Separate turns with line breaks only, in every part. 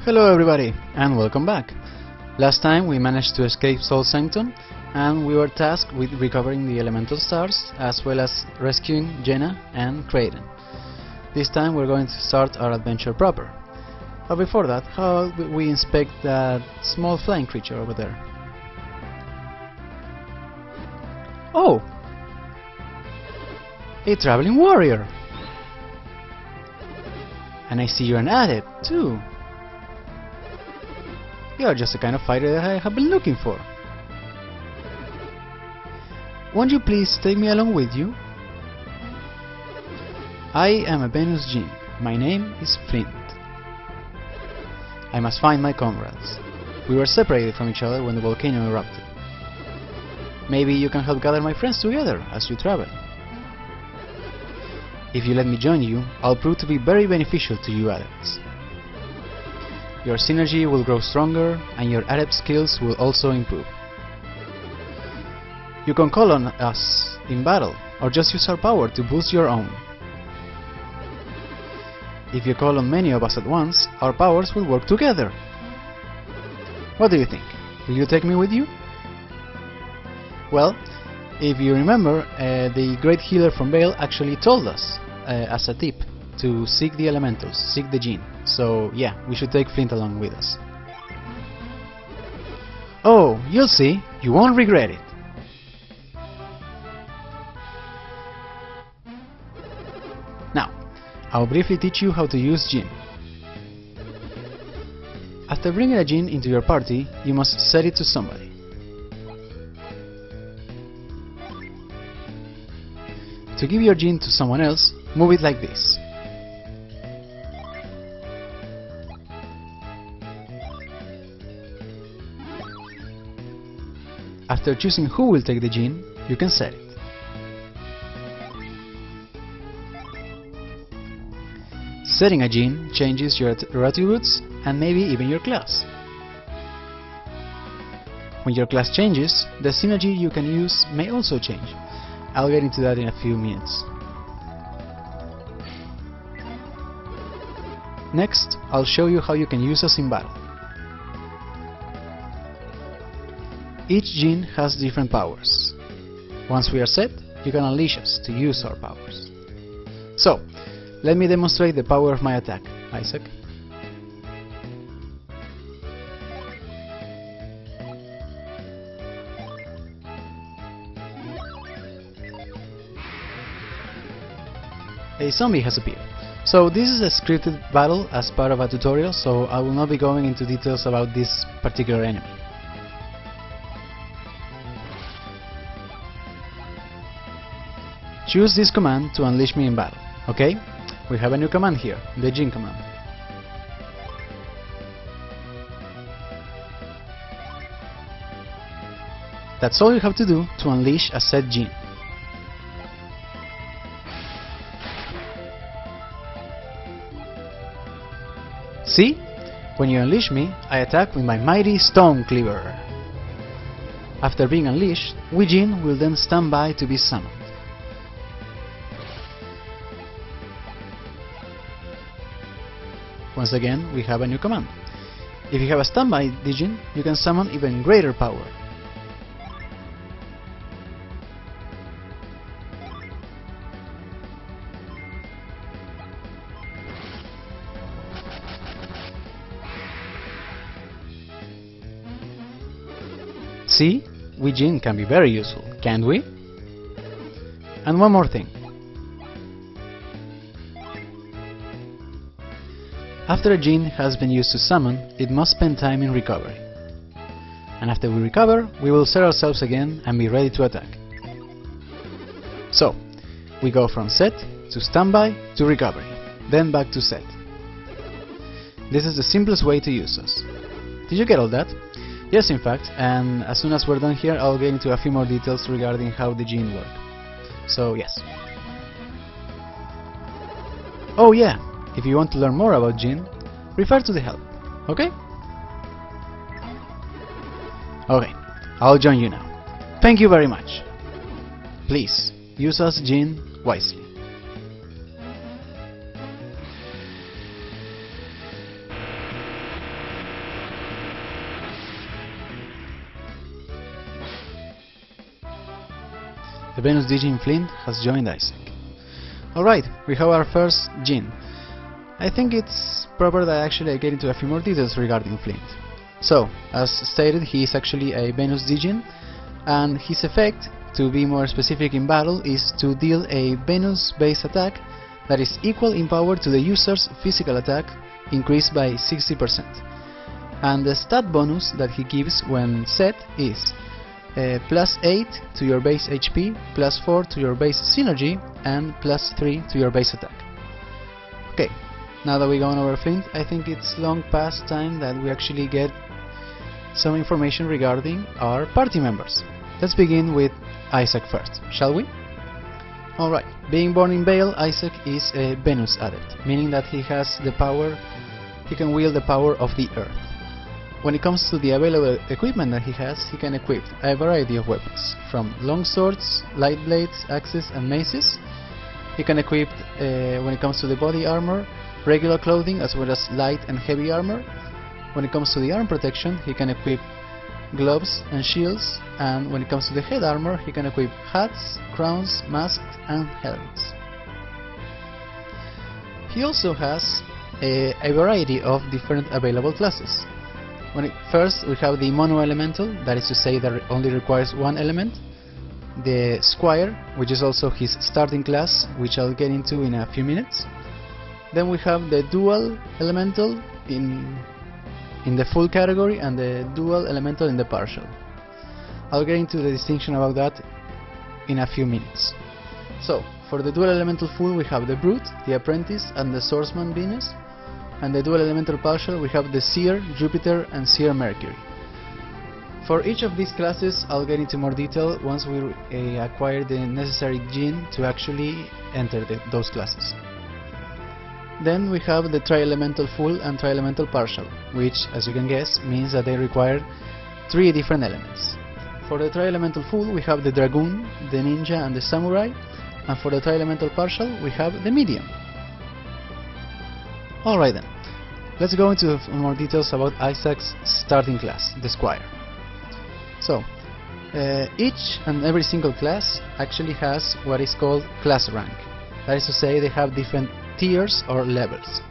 Hello everybody, and welcome back. Last time we managed to escape Sol Sanctum, and we were tasked with recovering the elemental stars, as well as rescuing Jenna and Kraden. This time we're going to start our adventure proper. But before that, how about we inspect that small flying creature over there? Oh! A traveling warrior! And I see you're an adept, too! You're just the kind of fighter that I have been looking for. Won't you please take me along with you? I am a Venus Djinn. My name is Flint. I must find my comrades. We were separated from each other when the volcano erupted. Maybe you can help gather my friends together as you travel. If you let me join you, I'll prove to be very beneficial to you adepts. Your synergy will grow stronger, and your adept skills will also improve. You can call on us in battle, or just use our power to boost your own. If you call on many of us at once, our powers will work together. What do you think? Will you take me with you? Well, if you remember, the great healer from Vale actually told us, as a tip, to seek the elementals, seek the Djinn. So yeah, we should take Flint along with us. Oh, you'll see, you won't regret it. Now, I'll briefly teach you how to use Djinn. After bringing a Djinn into your party, you must set it to somebody. To give your Djinn to someone else, move it like this. After choosing who will take the Djinn, you can set it. Setting a Djinn changes your attributes and maybe even your class. When your class changes, the synergy you can use may also change. I'll get into that in a few minutes. Next, I'll show you how you can use us in battle. Each Djinn has different powers. Once we are set, you can unleash us to use our powers. So, let me demonstrate the power of my attack, Isaac. A zombie has appeared. So this is a scripted battle as part of a tutorial, so I will not be going into details about this particular enemy. Choose this command to unleash me in battle, okay? We have a new command here, the Djinn command. That's all you have to do to unleash a set Djinn. See? When you unleash me, I attack with my mighty stone cleaver. After being unleashed, we Djinn will then stand by to be summoned. Once again, we have a new command. If you have a standby Djinn, you can summon even greater power. See, we Djinn can be very useful, can't we? And one more thing. After a Djinn has been used to summon, it must spend time in recovery. And after we recover, we will set ourselves again and be ready to attack. So, we go from set to standby to recovery, then back to set. This is the simplest way to use us. Did you get all that? Yes, in fact, and as soon as we're done here, I'll get into a few more details regarding how the Djinn work. So, yes. Oh yeah! If you want to learn more about Djinn, refer to the help, okay? Okay, I'll join you now. Thank you very much. Please, use us Djinn wisely. the Venus Djinn Flint has joined Isaac. Alright, we have our first Djinn. I think it's proper that actually I get into a few more details regarding Flint. So, as stated, he is actually a Venus Djinn, and his effect, to be more specific in battle, is to deal a Venus base attack that is equal in power to the user's physical attack, increased by 60%. And the stat bonus that he gives when set is plus 8 to your base HP, plus 4 to your base synergy, and plus 3 to your base attack. Okay, now that we've gone over Flint, I think it's long past time that we actually get some information regarding our party members. Let's begin with Isaac first, shall we? Alright, being born in Vale, Isaac is a Venus adept, meaning that he has the power, he can wield the power of the earth. When it comes to the available equipment that he has, he can equip a variety of weapons, from long swords, light blades, axes and maces. He can equip, when it comes to the body armor, regular clothing as well as light and heavy armor. When it comes to the arm protection, he can equip gloves and shields, and when it comes to the head armor, he can equip hats, crowns, masks and helmets. He also has a variety of different available classes. First, we have the Mono Elemental, that is to say that it only requires one element. The Squire, which is also his starting class, which I'll get into in a few minutes. Then we have the Dual Elemental in the full category, and the Dual Elemental in the partial. I'll get into the distinction about that in a few minutes. So, for the Dual Elemental full, we have the Brute, the Apprentice and the Swordsman Venus. And the Dual Elemental partial, we have the Seer, Jupiter and Seer Mercury. For each of these classes, I'll get into more detail once we acquire the necessary Djinn to actually enter those classes. Then we have the Tri-Elemental full and Tri-Elemental partial, which, as you can guess, means that they require 3 different elements. For the Tri-Elemental full, we have the Dragoon, the Ninja and the Samurai, and for the Tri-Elemental partial, we have the Medium. Alright then, let's go into more details about Isaac's starting class, the Squire. So, each and every single class actually has what is called class rank. That is to say, they have different tiers or levels.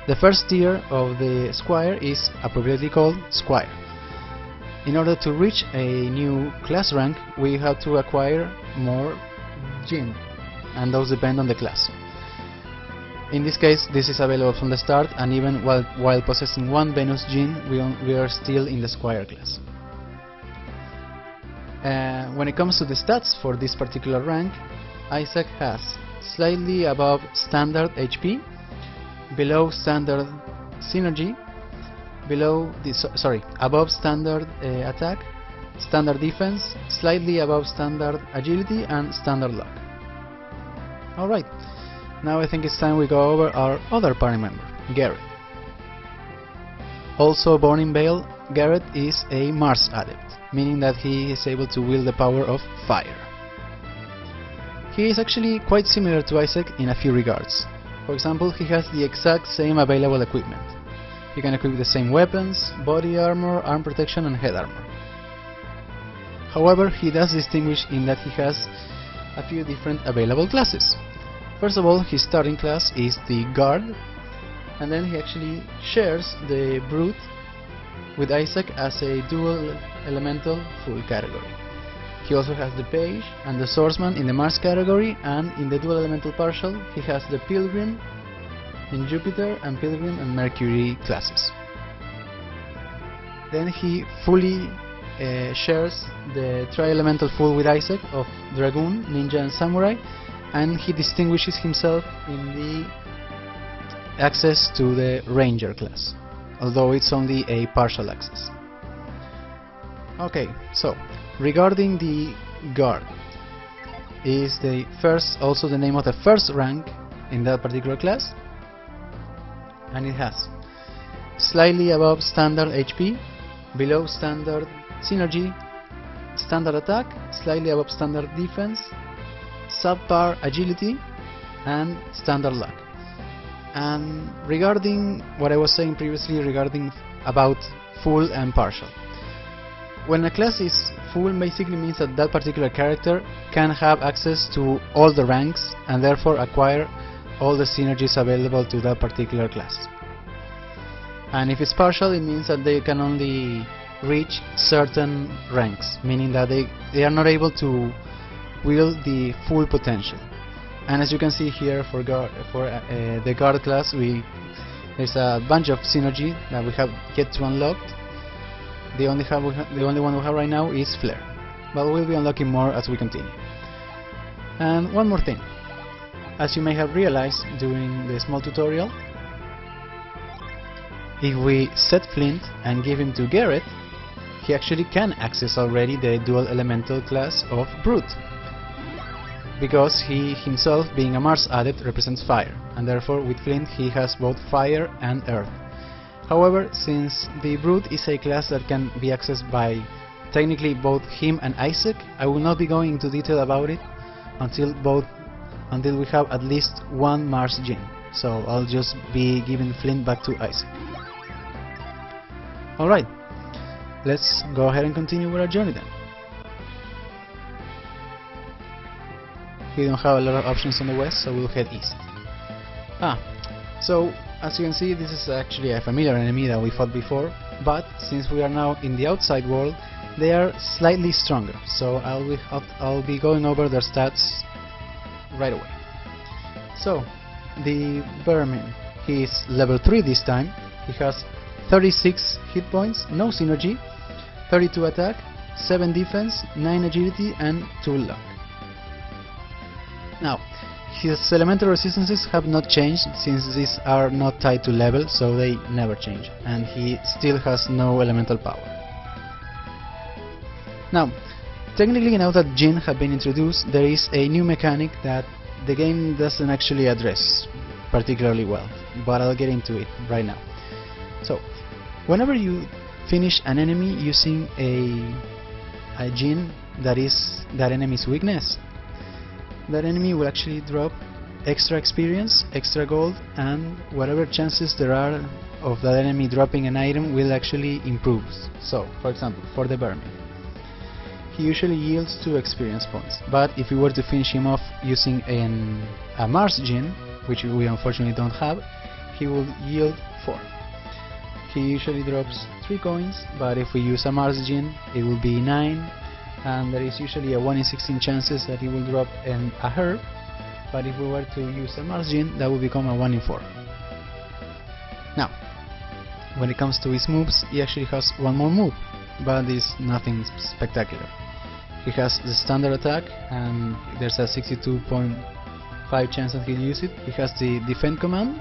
The first tier of the Squire is appropriately called Squire. In order to reach a new class rank, we have to acquire more Djinn, and those depend on the class. In this case, this is available from the start, and even while possessing one Venus Djinn, we are still in the Squire class. When it comes to the stats for this particular rank, Isaac has slightly above standard HP, below standard synergy, above standard attack, standard defense, slightly above standard agility and standard luck. Alright. Now I think it's time we go over our other party member, Garrett. Also born in Vale, Garrett is a Mars adept, meaning that he is able to wield the power of fire. He is actually quite similar to Isaac in a few regards. For example, he has the exact same available equipment. He can equip the same weapons, body armor, arm protection and head armor. However, he does distinguish in that he has a few different available classes. First of all, his starting class is the Guard, and then he actually shares the Brute with Isaac as a Dual Elemental full category. He also has the Page and the Swordsman in the Mars category, and in the Dual Elemental partial he has the Pilgrim in Jupiter and Pilgrim and Mercury classes. Then he fully shares the Tri-Elemental full with Isaac of Dragoon, Ninja and Samurai, and he distinguishes himself in the access to the Ranger class, although it's only a partial access. Okay, so regarding the Guard, is also the name of the first rank in that particular class, and it has slightly above standard HP, below standard synergy, standard attack, slightly above standard defense, subpar agility and standard luck. And regarding what I was saying previously regarding about full and partial, when a class is full basically means that that particular character can have access to all the ranks and therefore acquire all the synergies available to that particular class. And if it's partial, it means that they can only reach certain ranks, meaning that they are not able to wield the full potential. And as you can see here, for the guard class, there's a bunch of synergy that we have yet to unlock. The only one we have right now is Flare, but we'll be unlocking more as we continue. And one more thing, as you may have realized during the small tutorial, if we set Flint and give him to Garrett, he actually can access already the dual elemental class of Brute, because he himself, being a Mars adept, represents fire, and therefore with Flint he has both fire and earth. However, since the Brute is a class that can be accessed by technically both him and Isaac, I will not be going into detail about it until we have at least one Mars gene, so I'll just be giving Flint back to Isaac. Alright, let's go ahead and continue with our journey then. We don't have a lot of options on the west, so we'll head east. So as you can see, this is actually a familiar enemy that we fought before, but since we are now in the outside world, they are slightly stronger, so I'll be going over their stats right away. So, the Vermin, he is level 3 this time. He has 36 hit points, no synergy, 32 attack, 7 defense, 9 agility and 2 luck. Now, his elemental resistances have not changed, since these are not tied to level, so they never change, and he still has no elemental power. Now, technically, now that Jinn have been introduced, there is a new mechanic that the game doesn't actually address particularly well, but I'll get into it right now. So, whenever you finish an enemy using a Jinn that is that enemy's weakness, that enemy will actually drop extra experience, extra gold, and whatever chances there are of that enemy dropping an item will actually improve. So, for example, for the Vermin, he usually yields 2 experience points, but if we were to finish him off using a Mars Jinn, which we unfortunately don't have, he will yield 4. He usually drops 3 coins, but if we use a Mars Jinn, it will be 9, and there is usually a 1 in 16 chances that he will drop a herb, but if we were to use a Mars Jinn, that would become a 1 in 4. Now, when it comes to his moves, he actually has one more move, but it's nothing spectacular. He has the standard attack, and there's a 62.5 chance that he'll use it. He has the defend command,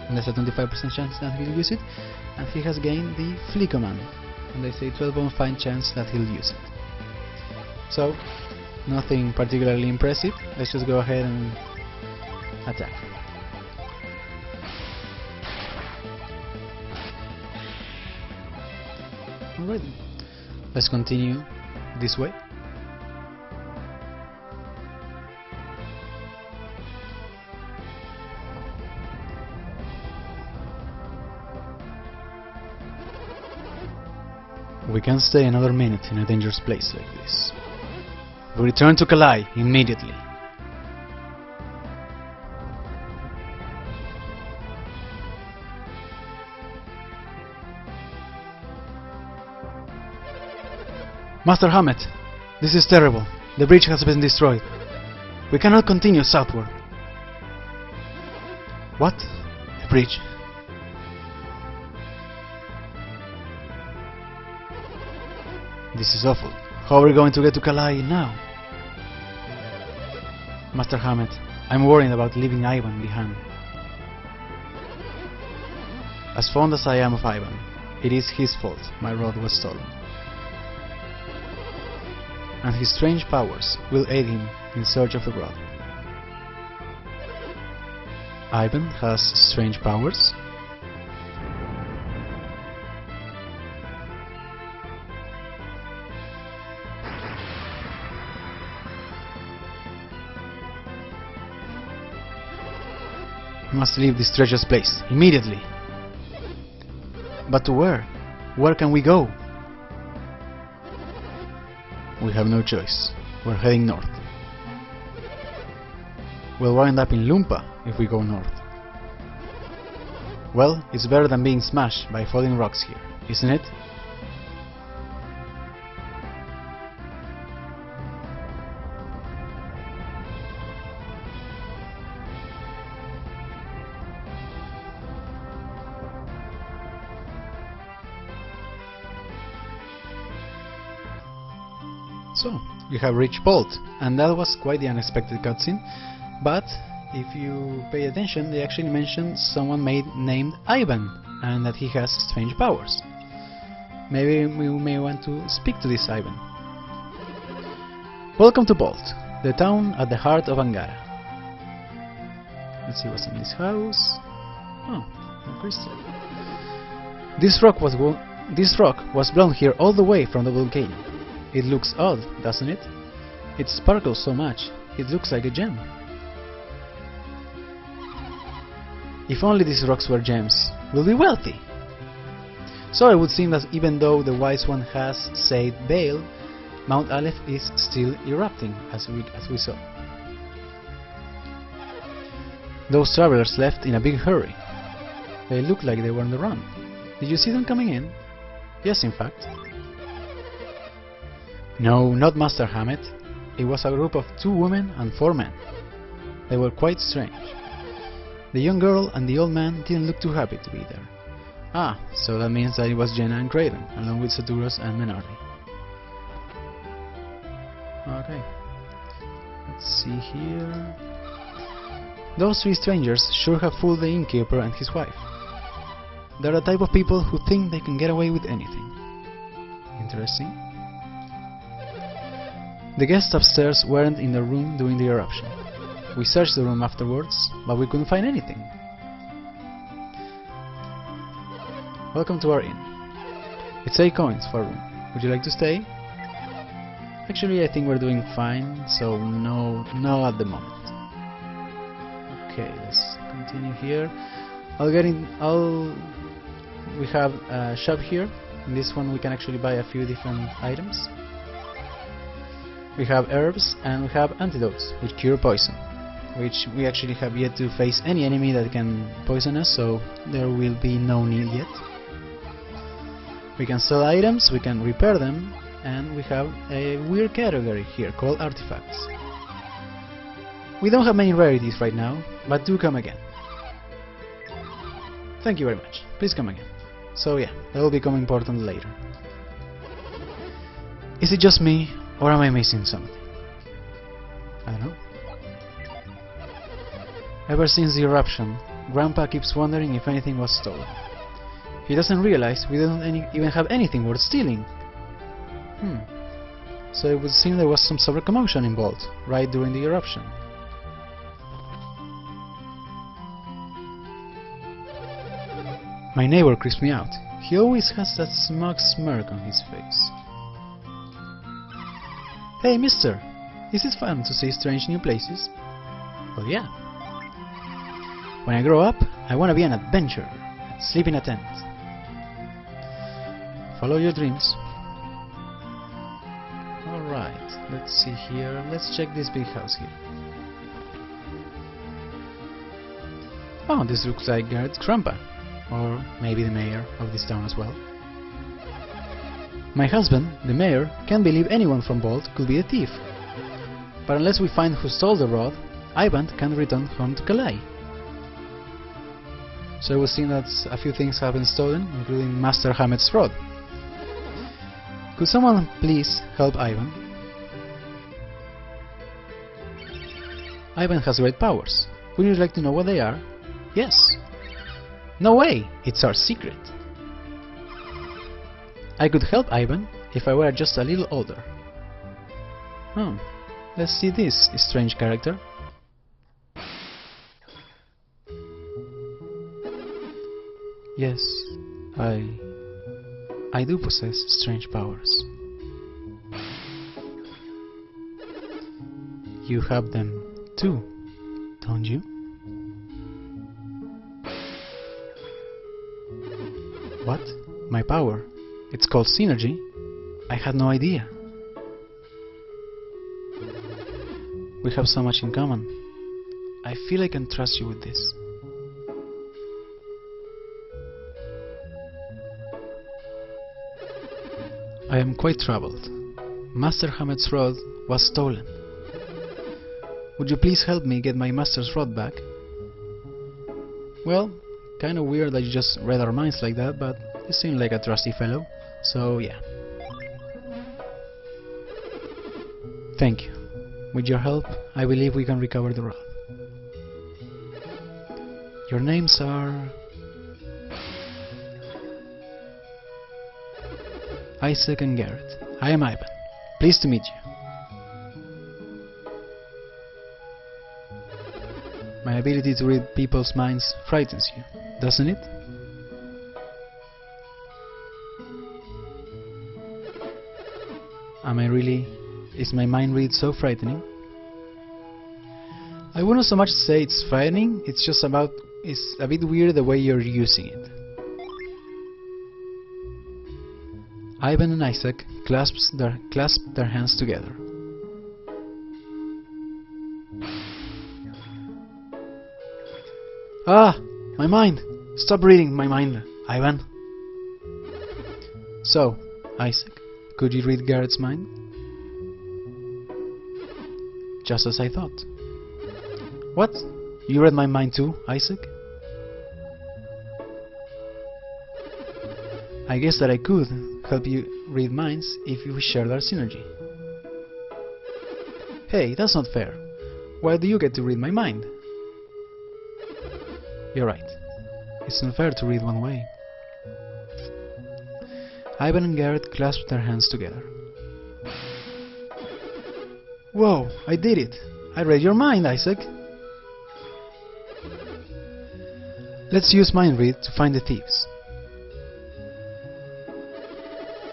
and there's a 25% chance that he'll use it, and he has gained the flee command, and there's a 12.5 chance that he'll use it. So, nothing particularly impressive. Let's just go ahead and attack. Alright, let's continue this way. We can't stay another minute in a dangerous place like this. We return to Kalai immediately. Master Hammett, this is terrible. The bridge has been destroyed. We cannot continue southward. What? The bridge? This is awful. How are we going to get to Kalai now? Master Hammett, I'm worried about leaving Ivan behind. As fond as I am of Ivan, it is his fault my rod was stolen. And his strange powers will aid him in search of the rod. Ivan has strange powers? We must leave this treacherous place, immediately. But to where? Where can we go? we have no choice. We're heading north. We'll wind up in Lumpa if we go north. Well, it's better than being smashed by falling rocks here, isn't it? So, you have reached Bolt, and that was quite the unexpected cutscene, but if you pay attention, they actually mentioned someone named Ivan, and that he has strange powers. Maybe we may want to speak to this Ivan. Welcome to Bolt, the town at the heart of Angara. Let's see what's in this house. Oh, a crystal. This rock was blown here all the way from the volcano. It looks odd, doesn't it? It sparkles so much, it looks like a gem. If only these rocks were gems, we'll be wealthy! So it would seem that even though the Wise One has saved Bale, Mount Aleph is still erupting, as we saw. Those travelers left in a big hurry. They looked like they were on the run. Did you see them coming in? Yes, in fact. No, not Master Hammett. It was a group of 2 women and 4 men. They were quite strange. The young girl and the old man didn't look too happy to be there. Ah, so that means that it was Jenna and Craven, along with Saturos and Menardi. Okay. Let's see here. Those 3 strangers sure have fooled the innkeeper and his wife. They're the type of people who think they can get away with anything. Interesting. The guests upstairs weren't in the room during the eruption. We searched the room afterwards, but we couldn't find anything. Welcome to our inn. It's 8 coins for a room. Would you like to stay? Actually, I think we're doing fine, so no at the moment. Okay, let's continue here. We have a shop here. In this one we can actually buy a few different items. We have herbs and we have antidotes which cure poison, which we actually have yet to face any enemy that can poison us, so there will be no need yet. We can sell items, we can repair them, and we have a weird category here called artifacts. We don't have many rarities right now, but do come again. Thank you very much, please come again. So yeah, that will become important later. Is it just me, or am I missing something? I don't know. Ever since the eruption, Grandpa keeps wondering if anything was stolen. He doesn't realize we don't even have anything worth stealing. So it would seem there was some sort of commotion involved, right during the eruption. My neighbor creeps me out. He always has that smug smirk on his face. Hey, mister! Is it fun to see strange new places? Well, yeah. When I grow up, I want to be an adventurer and sleep in a tent. Follow your dreams. Alright, let's see here. Let's check this big house here. Oh, this looks like Garrett's grandpa. Or maybe the mayor of this town as well. My husband, the mayor, can't believe anyone from Bolt could be a thief. But unless we find who stole the rod, Ivan can't return home to Kalai. So it was seen that a few things have been stolen, including Master Hammett's rod. Could someone please help Ivan? Ivan has great powers. Would you like to know what they are? Yes. No way! It's our secret. I could help Ivan if I were just a little older. Oh, let's see this strange character. Yes, I do possess strange powers. You have them too, don't you? What? My power? It's called synergy? I had no idea. We have so much in common. I feel I can trust you with this. I am quite troubled. Master Hamed's rod was stolen. Would you please help me get my master's rod back? Well, kinda weird that you just read our minds like that, but you seem like a trusty fellow, so yeah. Thank you. With your help, I believe we can recover the rod. Your names are... Isaac and Garrett. I am Ivan. Pleased to meet you. My ability to read people's minds frightens you, doesn't it? Am I really... Is my mind read so frightening? I wouldn't so much say it's frightening, it's just about... It's a bit weird the way you're using it. Ivan and Isaac clasped their hands together. Ah! My mind! Stop reading my mind, Ivan! So, Isaac, could you read Garrett's mind? Just as I thought. What? You read my mind too, Isaac? I guess that I could help you read minds if we shared our synergy. Hey, that's not fair. Why do you get to read my mind? You're right. It's not fair to read one way. Ivan and Garrett clasped their hands together. Whoa, I did it! I read your mind, Isaac! Let's use mind read to find the thieves.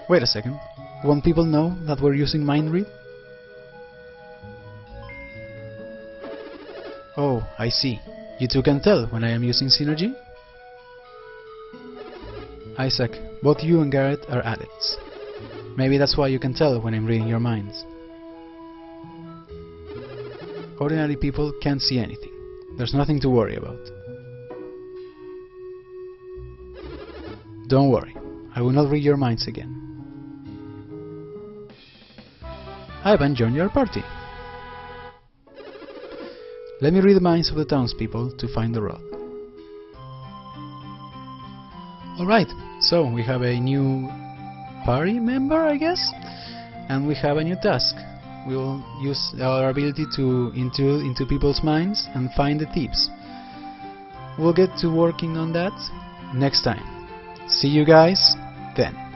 Wait a second, won't people know that we're using mind read? Oh, I see. You two can tell when I am using synergy? Isaac, both you and Garrett are adepts. Maybe that's why you can tell when I'm reading your minds. Ordinary people can't see anything. There's nothing to worry about. Don't worry, I will not read your minds again. Ivan joined your party. Let me read the minds of the townspeople to find the rod. Alright, so we have a new party member, I guess? And we have a new task. We will use our ability to intrude into people's minds and find the thieves. We'll get to working on that next time. See you guys then.